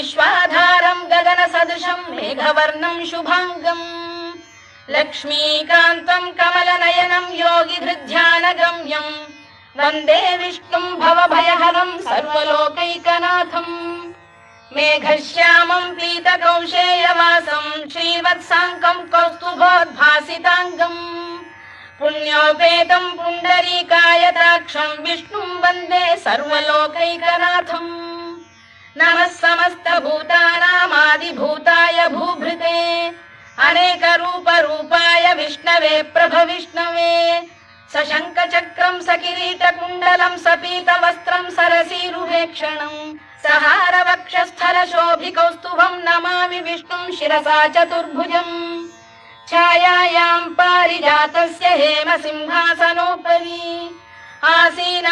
विश्वाधारं गगनसदृशं मेघवर्णं शुभांगम् लक्ष्मीकान्तं कमलनयनं योगिधृध्यानगम्यं वन्दे विष्णुं भवभयहरं सर्वलोकैकनाथम् मेघश्यामं पीतकौशेयवासं श्रीवत्साङ्कं कौस्तुभोद्भासिताङ्गम् पुण्योपेतं पुण्डरीकायताक्षं विष्णुं वन्दे सर्वलोकैकनाथम् नमः समस्तभूतानामादिभूताय भूभृते अनेकरूपरूपाय विष्णवे प्रभविष्णवे सशङ्खचक्रं सकिरीटकुण्डलं सपीतवस्त्रं सरसीरुहेक्षणं सहारवक्षस्थलशोभिकौस्तुभं नमामि विष्णुं शिरसा चतुर्भुजम् छायायां पारिजातस्य हेमसिंहासनोपरि आसीनम्